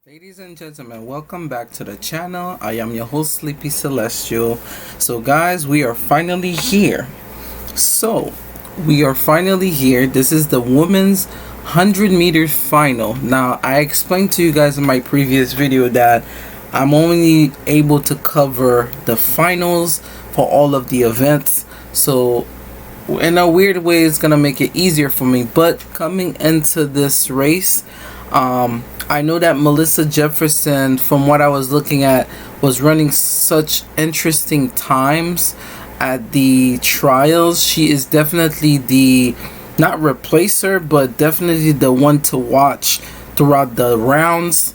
Ladies and gentlemen, welcome back to the channel. I am your host, Sleepy Celestial. So guys, we are finally here. This is the women's 100 meters final. Now, I explained to you guys in my previous video that I'm only able to cover the finals for all of the events. So in a weird way, it's gonna make it easier for me. But coming into this race, I know that Melissa Jefferson, from what I was looking at, was running such interesting times at the trials. She is definitely the, not replacer, but definitely the one to watch throughout the rounds.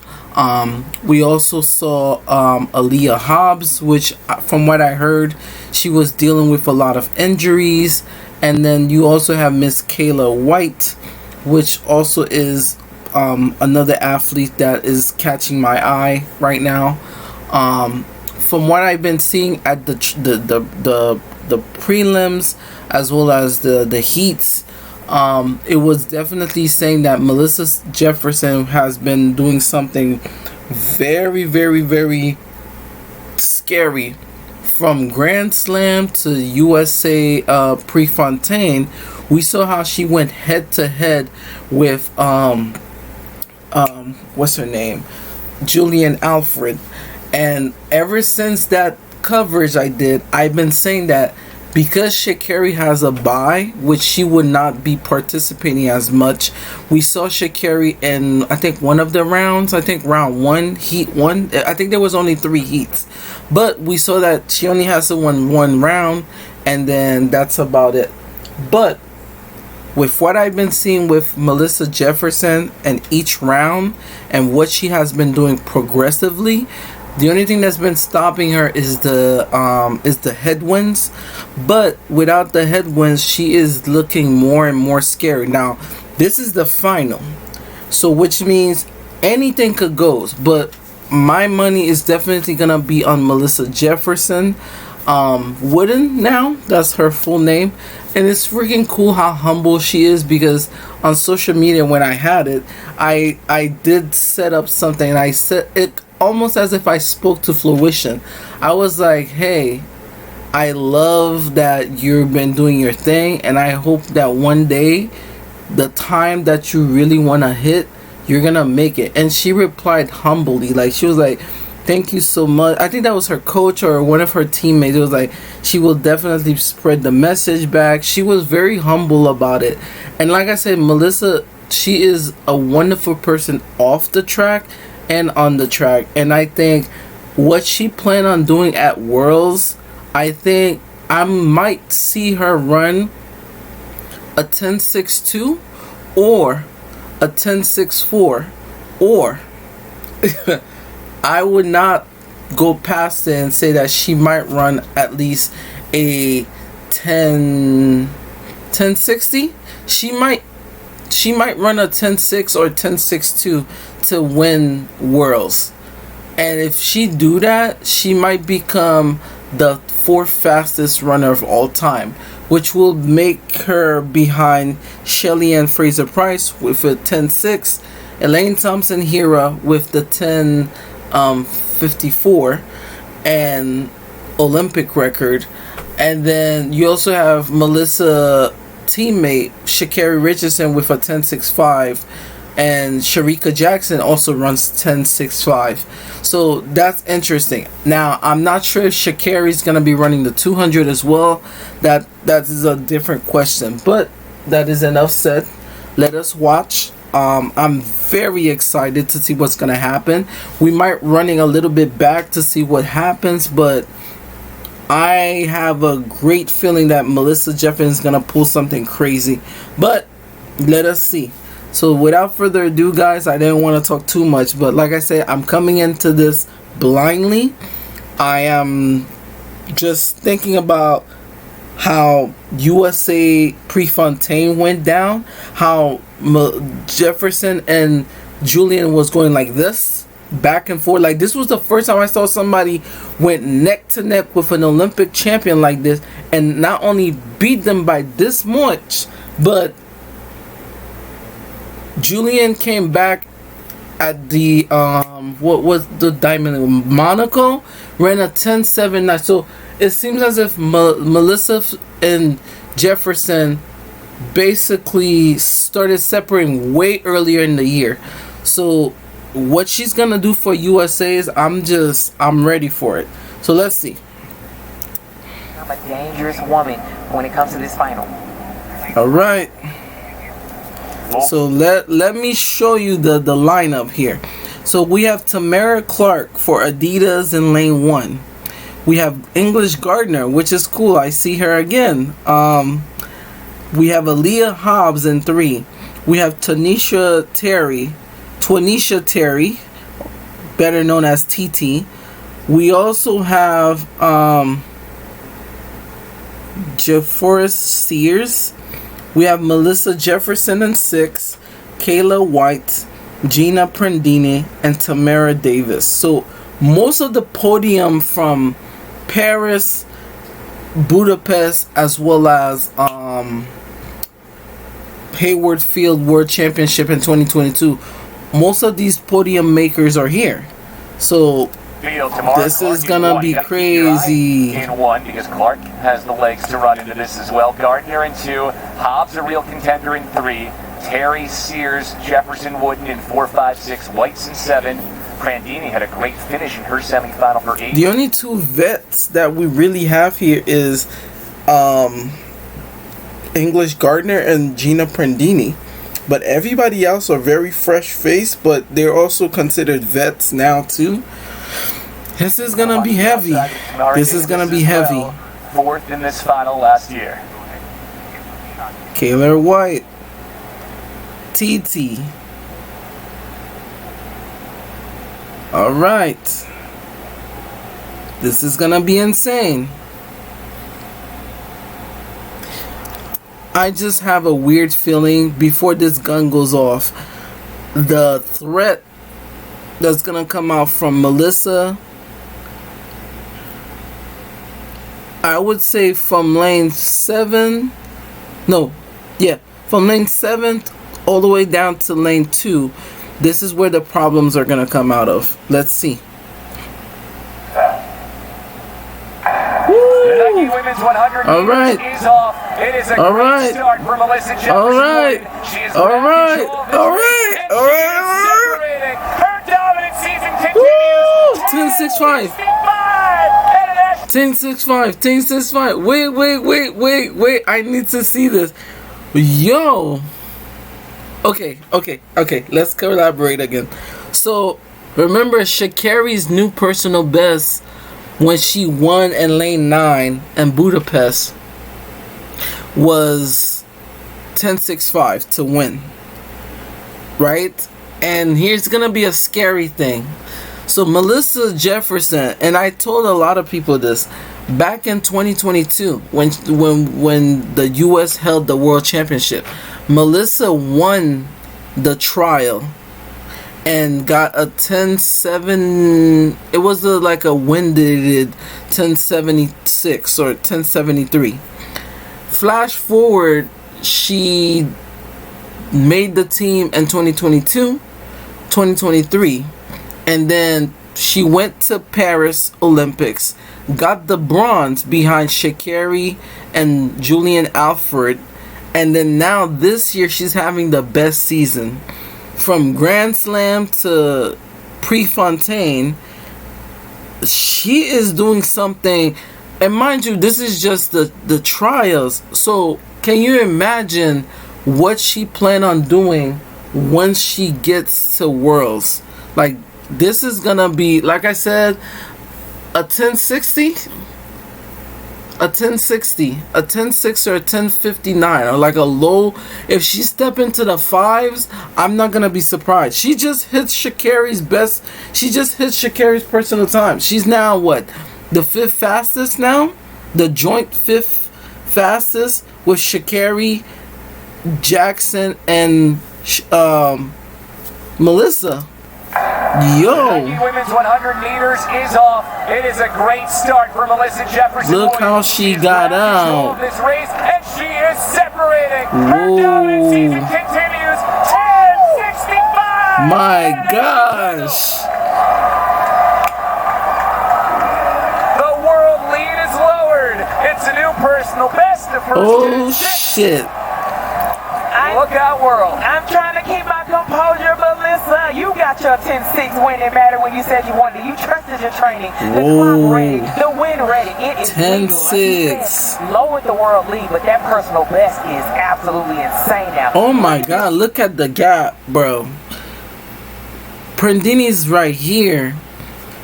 We also saw Aaliyah Hobbs, which from what I heard, she was dealing with a lot of injuries. And then you also have Miss Kayla White, which also is another athlete that is catching my eye right now. From what I've been seeing at the prelims as well as the heats, it was definitely saying that Melissa Jefferson has been doing something very, very, very scary. From Grand Slam to USA Prefontaine, we saw how she went head to head with what's her name, Julian Alfred. And ever since that coverage I did, I've been saying that because Sha'Carri has a bye, which she would not be participating as much. We saw Sha'Carri in, I think, one of the rounds. I think round one, heat one. I think there was only 3 heats, but we saw that she only has to win one round, and then that's about it. But with what I've been seeing with Melissa Jefferson and each round and what she has been doing progressively, the only thing that's been stopping her is the headwinds. But without the headwinds, she is looking more and more scary. Now, this is the final, so which means anything could go. But my money is definitely gonna be on Melissa Jefferson. Wooden, now that's her full name. And it's freaking cool how humble she is, because on social media when I had it, I did set up something, and I said it almost as if I spoke to fruition. I was like, hey, I love that you've been doing your thing, and I hope that one day the time that you really want to hit, you're gonna make it. And she replied humbly, like she was like, thank you so much. I think that was her coach or one of her teammates. It was like, she will definitely spread the message back. She was very humble about it. And like I said, Melissa, she is a wonderful person off the track and on the track. And I think what she planned on doing at Worlds, I think I might see her run a 10.62 or a 10.64, or I would not go past it and say that she might run at least a 10.60. She might run a 10.6 or 10.62 to win Worlds. And if she do that, she might become the 4th fastest runner of all time, which will make her behind Shelly Ann Fraser Price with a 10.6, Elaine Thompson Hera with the 10.54 and Olympic record. And then you also have Melissa teammate Sha'Carri Richardson with a 10.65, and Sharika Jackson also runs 10.65. so that's interesting. Now, I'm not sure if Sha'Carri is going to be running the 200 as well. That is a different question, but that is enough said. Let us watch. I'm very excited to see what's gonna happen. We might running a little bit back to see what happens, but I have a great feeling that Melissa Jefferson is gonna pull something crazy. But let us see. So without further ado, guys, I didn't want to talk too much, but like I said, I'm coming into this blindly. I am just thinking about how USA Prefontaine went down, how Jefferson and Julian was going like this, back and forth. Like, this was the first time I saw somebody went neck to neck with an Olympic champion like this, and not only beat them by this much, but Julian came back at the what was the diamond? Monaco ran a 10.79. So it seems as if Melissa and Jefferson basically started separating way earlier in the year. So what she's gonna do for USA is I'm ready for it. So let's see. I'm a dangerous woman when it comes to this final. All right. So let me show you the lineup here. So we have Tamara Clark for Adidas in lane 1. We have English Gardner, which is cool. I see her again. We have Aaliyah Hobbs in 3. We have Twanisha Terry, better known as TT. We also have JaForest Sears. We have Melissa Jefferson in 6, Kayla White, Gina Prandini, and Tamara Davis. So most of the podium from Paris, Budapest, as well as Hayward Field World Championship in 2022, most of these podium makers are here. So this is gonna be crazy. In 1 because Clark has the legs to run into this as well. Gardner in 2, Hobbs a real contender in 3, Terry, Sears, Jefferson, Wooden in 4, 5, 6, Whites in 7. Prandini had a great finish in her semifinal for 8. The only 2 vets that we really have here is English Gardner and Gina Prandini. But everybody else are very fresh faced, but they're also considered vets now too. This is gonna be heavy. This is gonna be heavy. 4th in this final last year. Kayla White, TT. All right. This is gonna be insane. I just have a weird feeling before this gun goes off. The threat that's gonna come out from Melissa, I would say from lane 7. From lane 7 all the way down to lane 2. This is where the problems are gonna come out of. Let's see. The women's 100 all right. is off. It is a all great right. start for Melissa Jefferson. All right. She is all right. All right. All right. Her dominant season continues. 10-6-5. 10-6-5. 10-6-5. Wait. I need to see this. Yo. Okay. Let's collaborate again. So, remember Sha'Carri's new personal best when she won in lane 9 in Budapest was 10.65 to win, right? And here's gonna be a scary thing. So Melissa Jefferson, and I told a lot of people this back in 2022 when the US held the world championship, Melissa won the trial and got a 10.7. It was like a winded 10.76 or 10.73. Flash forward, she made the team in 2022, 2023, and then she went to Paris Olympics, got the bronze behind Sha'Carri and Julian Alfred, and then now this year she's having the best season. From Grand Slam to Prefontaine, she is doing something. And mind you, this is just the trials. So can you imagine what she plan on doing once she gets to Worlds? Like, this is gonna be, like I said, a 1060, a 1060, a 10.6 or a 10.59, or like a low. If she step into the 5s, I'm not gonna be surprised. She just hits Sha'Carri's best. She just hits Sha'Carri's personal time. She's now what, the 5th fastest now, the joint 5th fastest with Sha'Carri, Jackson, and Melissa. Yo, women's 100 meters is off. It is a great start for Melissa Jefferson. Look how she got out. This race, and she is separating. Her dominant season continues. 10.65. My gosh. The world lead is lowered. It's a new personal best. The first Oh, is 6. shit. Look out, world. I'm trying to keep my composure, but listen, you got your 10-6 win. It mattered when you said you wanted. You trusted your training. The clock ready. The win ready. It is 10-6. Lowered the world lead, but that personal best is absolutely insane now. Oh my god, look at the gap, bro. Prandini's right here.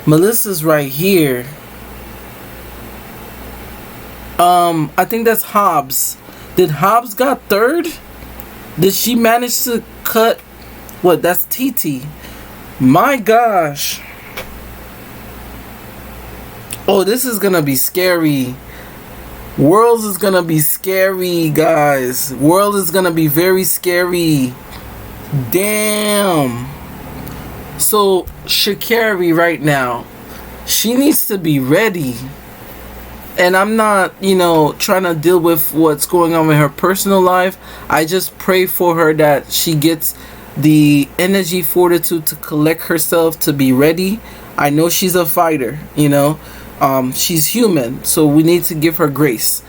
Melissa's right here. I think that's Hobbs. Did Hobbs got third? Did she manage to cut? What? That's TT. My gosh. Oh, this is gonna be scary. Worlds is gonna be scary, guys. World is gonna be very scary. Damn. So Sha'Carri right now, she needs to be ready. And I'm not, trying to deal with what's going on in her personal life. I just pray for her that she gets the energy, fortitude to collect herself, to be ready. I know she's a fighter, she's human, so we need to give her grace.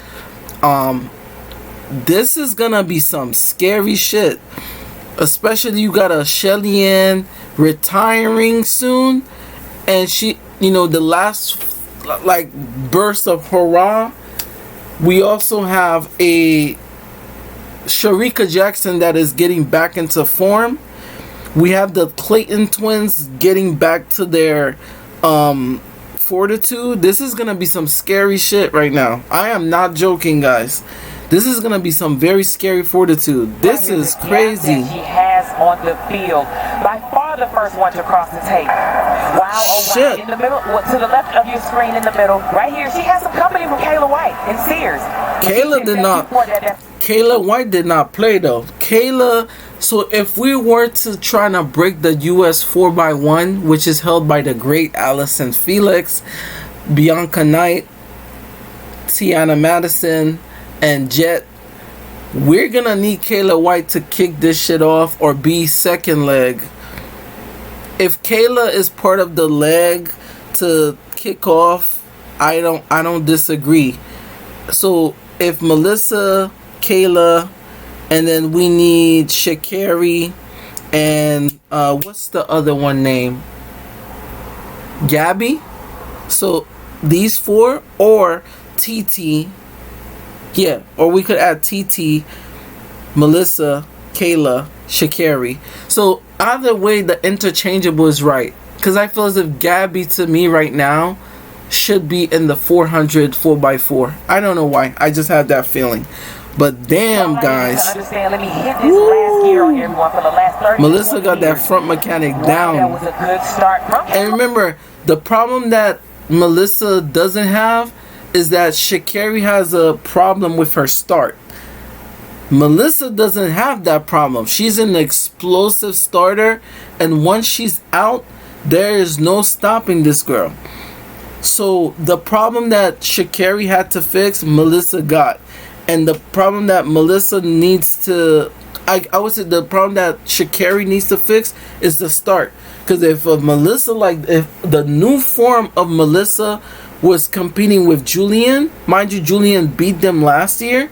This is gonna be some scary shit. Especially you got a Shelly-Ann retiring soon, and she, the last burst of hurrah. We also have a Sharika Jackson that is getting back into form. We have the Clayton twins getting back to their fortitude. This is gonna be some scary shit right now. I am not joking, guys. This is gonna be some very scary fortitude. This is crazy. She has on the field, by far the first one to cross the tape. Wow, oh wow, in the middle, to the left of your screen in the middle, right here, she has some company from Kayla White and Sears. Kayla White did not play though. So if we were to try to break the US 4x1, which is held by the great Allison Felix, Bianca Knight, Tiana Madison, and Jet, we're gonna need Kayla White to kick this shit off or be second leg. If Kayla is part of the leg to kick off, I don't disagree. So if Melissa, Kayla, and then we need Sha'Carri and what's the other one name? Gabby. So these four, or TT. Yeah, or we could add TT, Melissa, Kayla, Sha'Carri. So either way, the interchangeable is right. Because I feel as if Gabby, to me right now, should be in the 400 4x4. I don't know why. I just have that feeling. But damn, guys. Let me hit this last gear on everyone for the last 30 Melissa got that front mechanic down. That was a good start. And remember, the problem that Melissa doesn't have is that Sha'Carri has a problem with her start. Melissa doesn't have that problem. She's an explosive starter, and once she's out, there is no stopping this girl. So the problem that Sha'Carri had to fix, Melissa got. And the problem that Melissa needs to, I would say the problem that Sha'Carri needs to fix is the start. Because if if the new form of Melissa was competing with Julian, mind you, Julian beat them last year,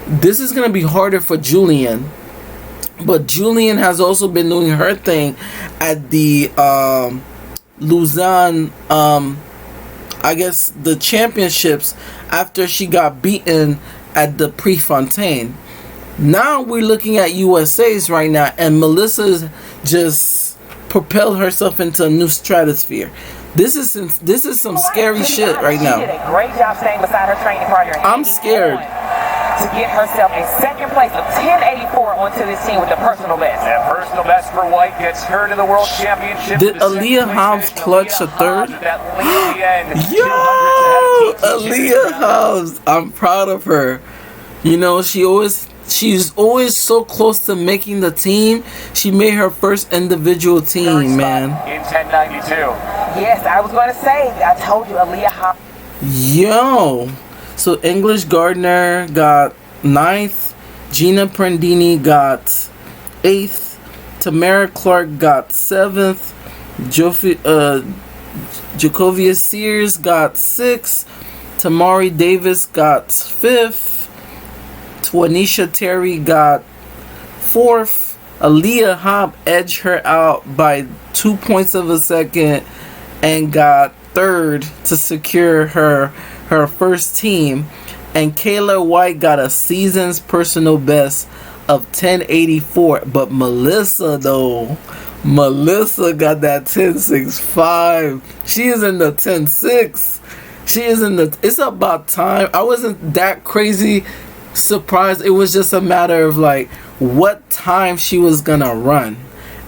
this is going to be harder for Julian. But Julian has also been doing her thing at the Lausanne, I guess the championships, after she got beaten at the Prefontaine. Now we're looking at USA's right now, and Melissa's just propelled herself into a new stratosphere. This is some scary shit right now. She did a great job staying beside her training partner. I'm scared. To get herself a second place of 1084 onto this team with the personal best. That personal best for White gets her to the World Championship. Did Aaliyah Hobbs clutch a third? Yo, Aaliyah Hobbs. I'm proud of her. She's always so close to making the team. She made her first individual team, man. In 1092. Yes, I was going to say, I told you, Aaliyah Hobbs. Yo. So English Gardner got 9th. Gina Prandini got 8th. Tamara Clark got 7th. Jacovia Sears got 6th. Tamari Davis got 5th. Twanisha Terry got 4th. Aaliyah Hobb edged her out by 2 points of a second and got 3rd to secure her first team. And Kayla White got a season's personal best of 1084. But Melissa got that 1065. She is in the 106. She is in the. It's about time. I wasn't that crazy surprised. It was just a matter of like what time she was gonna run,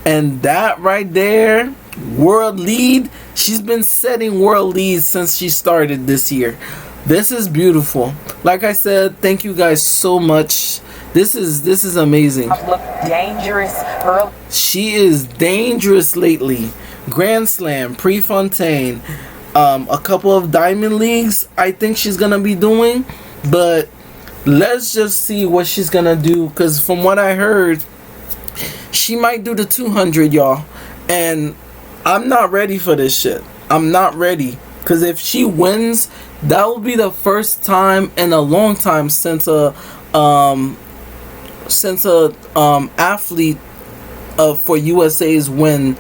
and that right there, world lead. She's been setting world leads since she started this year. This is beautiful. Like I said, thank you guys so much. This is amazing. Look dangerous early. She is dangerous lately. Grand Slam, Prefontaine, a couple of Diamond Leagues I think she's gonna be doing, but let's just see what she's gonna do, because from what I heard, she might do the 200, y'all, and I'm not ready for this shit. I'm not ready, because if she wins, that will be the first time in a long time since a athlete for USA's win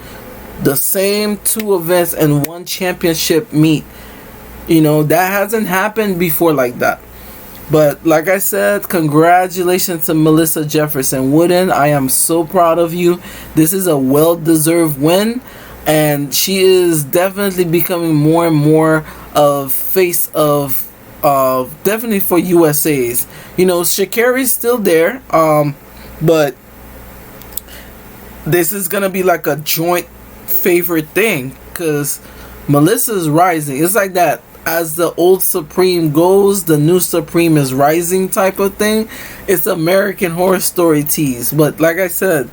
the same 2 events and 1 championship meet. You know, that hasn't happened before like that. But like I said, congratulations to Melissa Jefferson Wooden. I am so proud of you. This is a well-deserved win, and she is definitely becoming more and more of face of definitely for USA's. You know, Sha'Carri's still there, but this is gonna be like a joint favorite thing, because Melissa's rising. It's like that. As the old Supreme goes, the new Supreme is rising type of thing. It's American Horror Story tease. But like I said,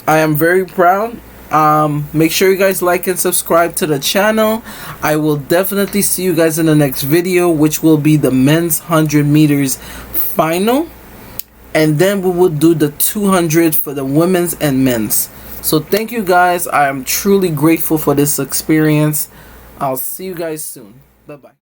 I am very proud. Make sure you guys like and subscribe to the channel. I will definitely see you guys in the next video, which will be the men's 100 meters final. And then we will do the 200 for the women's and men's. So thank you guys. I am truly grateful for this experience. I'll see you guys soon. Bye-bye.